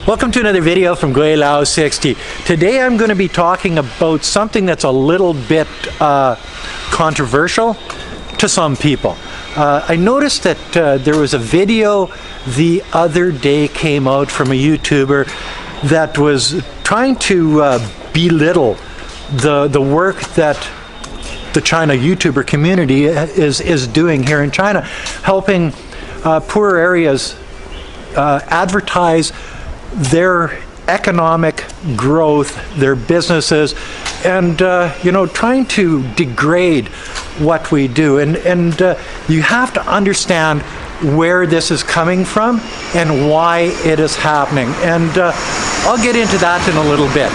Welcome to another video from Gweilo 60. Today I'm going to be talking about something that's a little bit controversial to some people. I noticed that there was a video the other day came out from a YouTuber that was trying to belittle the work that the China YouTuber community is doing here in China, helping poor areas advertise their economic growth, their businesses, and trying to degrade what we do. And you have to understand where this is coming from and why it is happening. And I'll get into that in a little bit.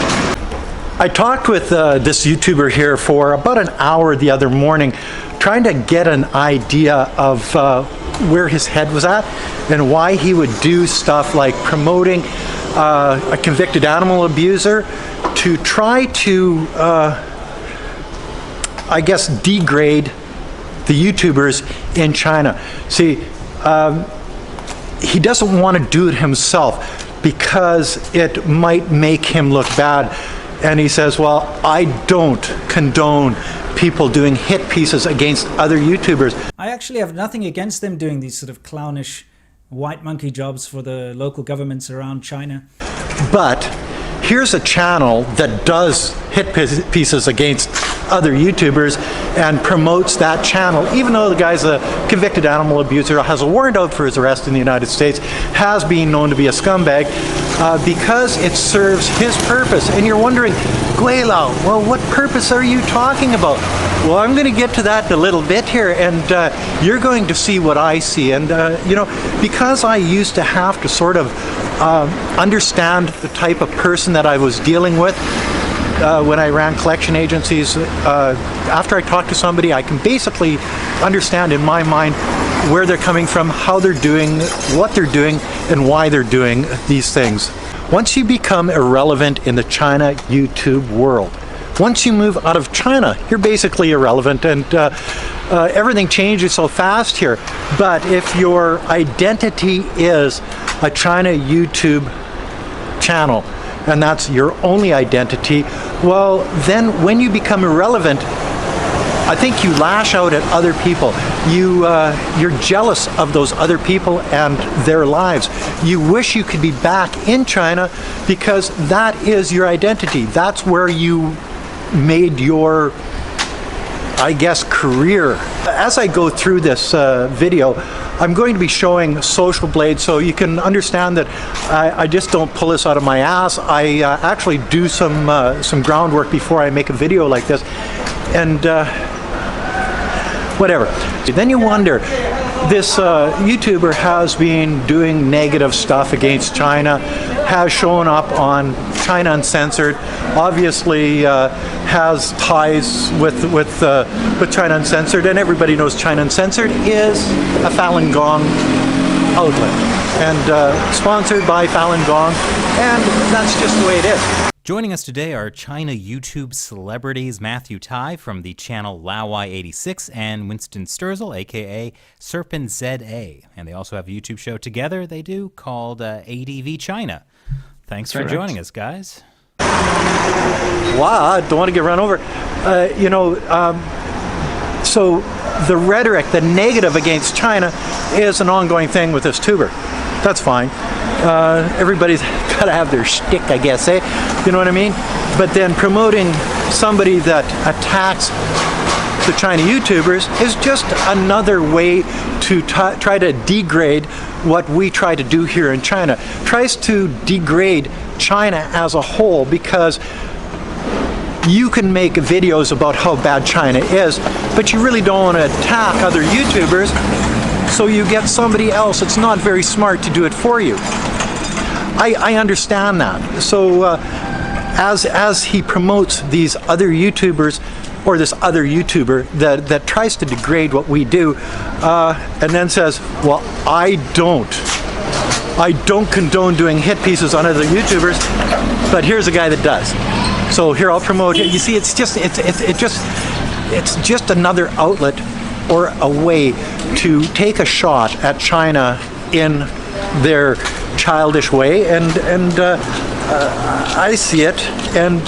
I talked with this YouTuber here for about an hour the other morning, trying to get an idea of where his head was at and why he would do stuff like promoting a convicted animal abuser to try to, I guess, degrade the YouTubers in China. See, he doesn't want to do it himself because it might make him look bad. And he says, well, I don't condone people doing hit pieces against other YouTubers. I actually have nothing against them doing these sort of clownish white monkey jobs for the local governments around China. But here's a channel that does hit pieces against other YouTubers and promotes that channel, even though the guy's a convicted animal abuser, has a warrant out for his arrest in the United States, has been known to be a scumbag, because it serves his purpose. And you're wondering, Gweilo, well, what purpose are you talking about? Well, I'm going to get to that in a little bit here, and you're going to see what I see. And because I used to have to sort of understand the type of person that I was dealing with when I ran collection agencies, after I talk to somebody, I can basically understand in my mind where they're coming from, how they're doing, what they're doing, and why they're doing these things. Once you become irrelevant in the China YouTube world, once you move out of China, you're basically irrelevant, and everything changes so fast here. But if your identity is a China YouTube channel, and that's your only identity, well, then when you become irrelevant, I think you lash out at other people. You're jealous of those other people and their lives. You wish you could be back in China because that is your identity. That's where you made your, I guess, career. As I go through this video, I'm going to be showing social blades so you can understand that I just don't pull this out of my ass. I actually do some groundwork before I make a video like this, and whatever. Then you wonder, this YouTuber has been doing negative stuff against China, has shown up on China Uncensored, obviously has ties with China Uncensored, and everybody knows China Uncensored is a Falun Gong outlet, and sponsored by Falun Gong, and that's just the way it is. Joining us today are China YouTube celebrities Matthew Tai from the channel Lawai86 and Winston Sturzel, aka Serpent ZA. And they also have a YouTube show together they do called ADV China. Thanks for joining us, guys. Wow, I don't want to get run over. So the rhetoric, the negative against China is an ongoing thing with this tuber. That's fine. Everybody's got to have their shtick, I guess, eh? You know what I mean? But then promoting somebody that attacks the China YouTubers is just another way to try to degrade what we try to do here in China. Tries to degrade China as a whole, because you can make videos about how bad China is, but you really don't want to attack other YouTubers, so you get somebody else that's not very smart to do it for you. I understand that. So as he promotes these other YouTubers, or this other YouTuber that tries to degrade what we do, and then says, well, I don't condone doing hit pieces on other YouTubers, but here's a guy that does. So here, I'll promote it. You see, it's just another outlet or a way to take a shot at China in their childish way, and I see it, and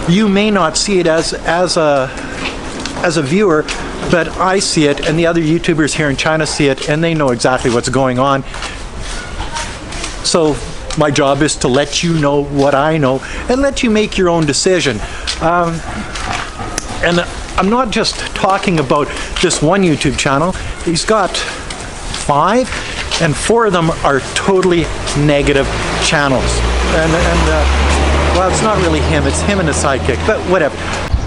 you may not see it as a viewer, but I see it, and the other YouTubers here in China see it, and they know exactly what's going on. So my job is to let you know what I know and let you make your own decision. And I'm not just talking about this one YouTube channel. He's got 5, and 4 of them are totally negative channels. And well, it's not really him, it's him and his sidekick, but whatever.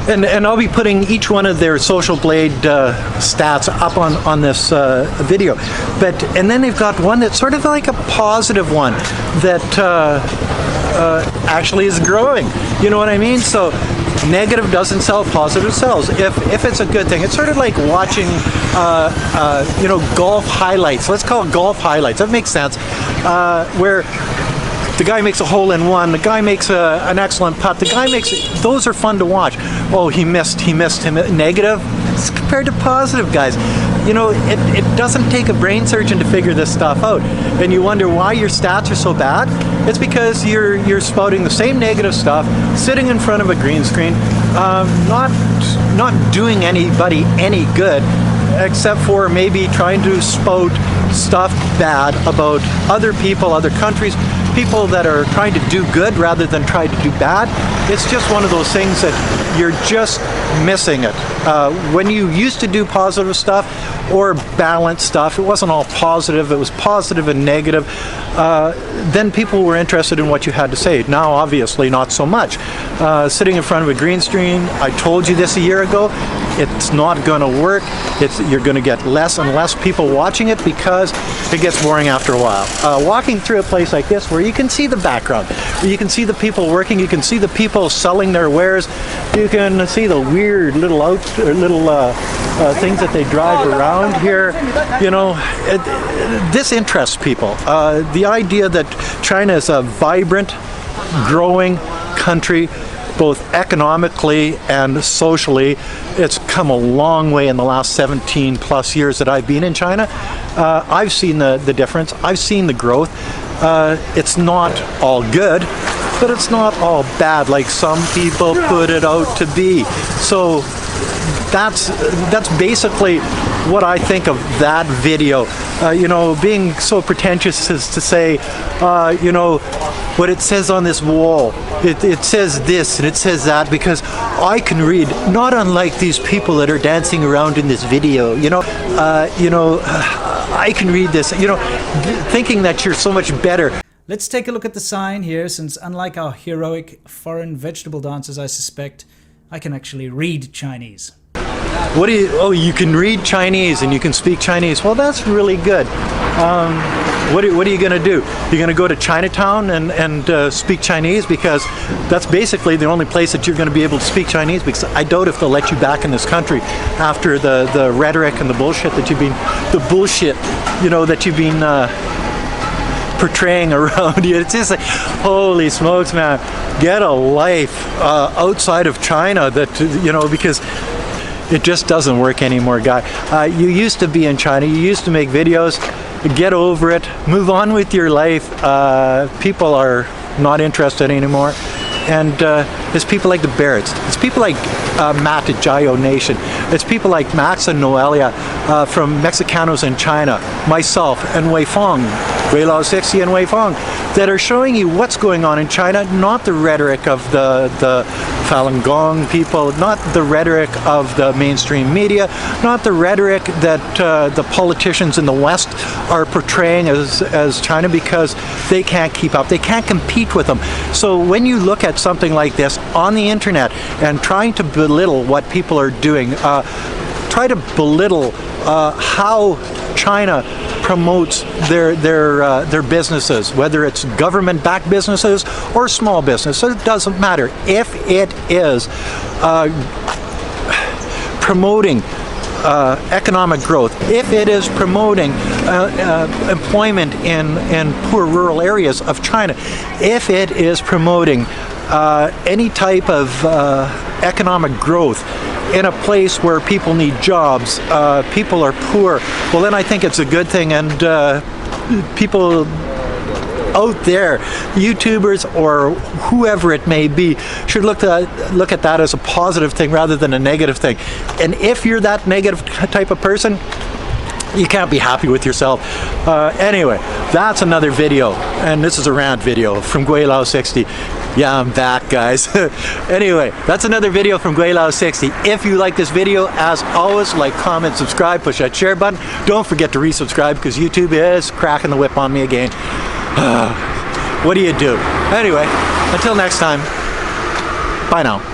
And I'll be putting each one of their Social Blade stats up on this video. And then they've got one that's sort of like a positive one that actually is growing. You know what I mean? So negative doesn't sell, positive sells. If it's a good thing, it's sort of like watching, golf highlights. Let's call it golf highlights. That makes sense. Where the guy makes a hole-in-one, the guy makes an excellent putt, the guy those are fun to watch. Oh, he missed him. Negative it's compared to positive, guys. You know, it doesn't take a brain surgeon to figure this stuff out. And you wonder why your stats are so bad? It's because you're spouting the same negative stuff, sitting in front of a green screen, not doing anybody any good, except for maybe trying to spout stuff bad about other people, other countries, people that are trying to do good rather than try to do bad. It's just one of those things that you're just missing it. When you used to do positive stuff or balanced stuff, it wasn't all positive, it was positive and negative, then people were interested in what you had to say. Now, obviously, not so much. Sitting in front of a green screen, I told you this a year ago, it's not going to work. You're going to get less and less people watching it because it gets boring after a while. Walking through a place like this where you can see the background, where you can see the people working, you can see the people selling their wares, you can see the weird little things that they drive around here. You know, this interests people. The idea that China is a vibrant, growing country, both economically and socially. It's come a long way in the last 17 plus years that I've been in China. I've seen the difference. I've seen the growth. It's not all good, but it's not all bad like some people put it out to be. So that's basically what I think of that video. Being so pretentious as to say, what it says on this wall, it says this and it says that, because I can read, not unlike these people that are dancing around in this video, I can read this, thinking that you're so much better. Let's take a look at the sign here, since unlike our heroic foreign vegetable dancers, I suspect I can actually read Chinese. You can read Chinese and you can speak Chinese. Well, that's really good. What are you going to do? You're going to go to Chinatown and speak Chinese, because that's basically the only place that you're going to be able to speak Chinese, because I doubt if they'll let you back in this country after the rhetoric and the bullshit that you've been portraying around you. It's just like, holy smokes, man, get a life outside of China, because it just doesn't work anymore, guy. You used to be in China, you used to make videos, get over it, move on with your life. People are not interested anymore. And it's people like the Barretts, it's people like Matt at Gweilo Nation, it's people like Max and Noelia from Mexicanos in China, myself and Wei Fong, Gweilo 60 and Wei Fong, that are showing you what's going on in China, not the rhetoric of the Falun Gong people, not the rhetoric of the mainstream media, not the rhetoric that the politicians in the West are portraying as China, because they can't keep up, they can't compete with them. So when you look at something like this on the internet and trying to belittle what people are doing, try to belittle how China promotes their businesses, whether it's government-backed businesses or small businesses, it doesn't matter. If it is promoting economic growth, if it is promoting employment in poor rural areas of China, if it is promoting any type of economic growth in a place where people need jobs, people are poor, well then I think it's a good thing, and people out there, YouTubers or whoever it may be, should look at that as a positive thing rather than a negative thing. And if you're that negative type of person, you can't be happy with yourself. Anyway, that's another video, and this is a rant video from Gweilo 60. Yeah, I'm back, guys. Anyway, that's another video from Gweilo 60. If you like this video, as always, like, comment, subscribe, push that share button. Don't forget to resubscribe because YouTube is cracking the whip on me again. What do you do? Anyway, until next time, bye now.